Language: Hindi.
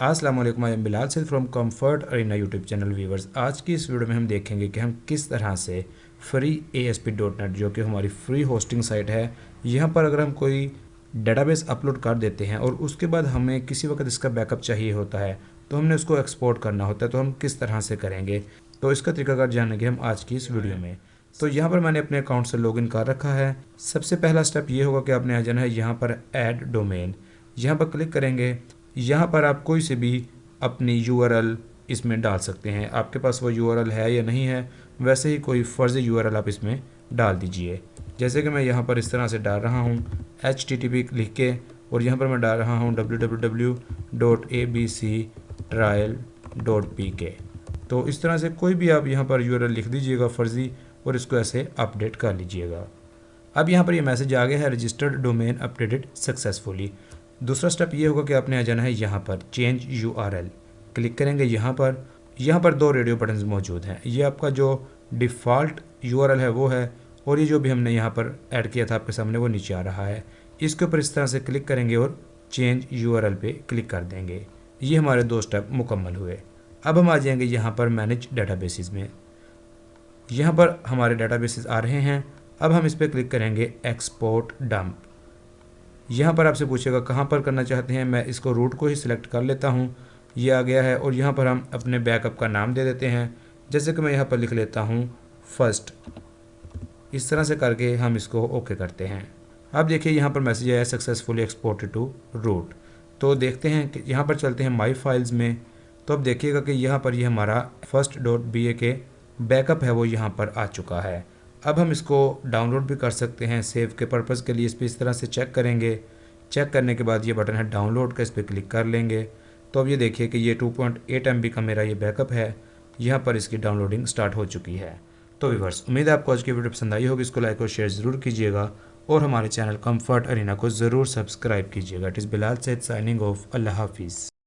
अस्सलाम वालेकुम, I am Bilal Saeed from comfort arena YouTube channel viewers. आज की इस वीडियो में हम देखेंगे कि हम किस तरह से फ्री ASP.NET जो कि हमारी फ्री होस्टिंग साइट है, यहाँ पर अगर हम कोई डेटाबेस अपलोड कर देते हैं और उसके बाद हमें किसी वक्त इसका बैकअप चाहिए होता है, तो हमने उसको एक्सपोर्ट करना होता है, तो हम किस तरह से करेंगे, तो इसका तरीकाकार जानेंगे हम आज की इस वीडियो में। तो यहाँ पर मैंने अपने अकाउंट से लॉगिन कर रखा है। सबसे पहला स्टेप ये होगा कि आपने आ जाना है यहाँ पर ऐड डोमेन, यहाँ पर क्लिक करेंगे। यहाँ पर आप कोई से भी अपनी URL इसमें डाल सकते हैं। आपके पास वो URL है या नहीं है, वैसे ही कोई फ़र्ज़ी URL आप इसमें डाल दीजिए। जैसे कि मैं यहाँ पर इस तरह से डाल रहा हूँ HTTP लिख के, और यहाँ पर मैं डाल रहा हूँ www.abctrial.pk। तो इस तरह से कोई भी आप यहाँ पर URL लिख दीजिएगा फ़र्ज़ी, और इसको ऐसे अपडेट कर लीजिएगा। अब यहाँ पर ये मैसेज आ गया है, रजिस्टर्ड डोमेन अपडेटेड सक्सेसफुली। दूसरा स्टेप ये होगा कि आपने आ जाना है यहाँ पर चेंज URL, क्लिक करेंगे। यहाँ पर दो रेडियो बटन्स मौजूद हैं। ये आपका जो डिफ़ॉल्ट URL है वो है, और ये जो भी हमने यहाँ पर ऐड किया था आपके सामने वो नीचे आ रहा है। इसके ऊपर इस तरह से क्लिक करेंगे और चेंज URL पे क्लिक कर देंगे। ये हमारे दो स्टेप मुकम्मल हुए। अब हम आ जाएंगे यहाँ पर मैनेज डेटाबेसेस में। यहाँ पर हमारे डेटाबेसेस आ रहे हैं। अब हम इस पर क्लिक करेंगे एक्सपोर्ट डंप। यहाँ पर आपसे पूछेगा कहाँ पर करना चाहते हैं, मैं इसको रूट को ही सिलेक्ट कर लेता हूँ। ये आ गया है, और यहाँ पर हम अपने बैकअप का नाम दे देते हैं। जैसे कि मैं यहाँ पर लिख लेता हूँ फर्स्ट। इस तरह से करके हम इसको ओके करते हैं। अब देखिए यहाँ पर मैसेज आया सक्सेसफुली एक्सपोर्टेड टू रूट। तो देखते हैं कि यहाँ पर चलते हैं माई फाइल्स में। तो अब देखिएगा कि यहाँ पर ये हमारा first.ba के बैकअप है वो यहाँ पर आ चुका है। अब हम इसको डाउनलोड भी कर सकते हैं सेव के पर्पज़ के लिए। इस पर इस तरह से चेक करेंगे। चेक करने के बाद ये बटन है डाउनलोड का, इस पर क्लिक कर लेंगे। तो अब ये देखिए कि ये 2.8 MB का मेरा ये बैकअप है। यहाँ पर इसकी डाउनलोडिंग स्टार्ट हो चुकी है। तो व्यूअर्स, उम्मीद है आपको आज की वीडियो पसंद आई होगी। इसको लाइक और शेयर ज़रूर कीजिएगा, और हमारे चैनल कंफर्ट अरीना को ज़रूर सब्सक्राइब कीजिएगा। It is Bilal Saeed signing off. अल्लाह हाफिज़।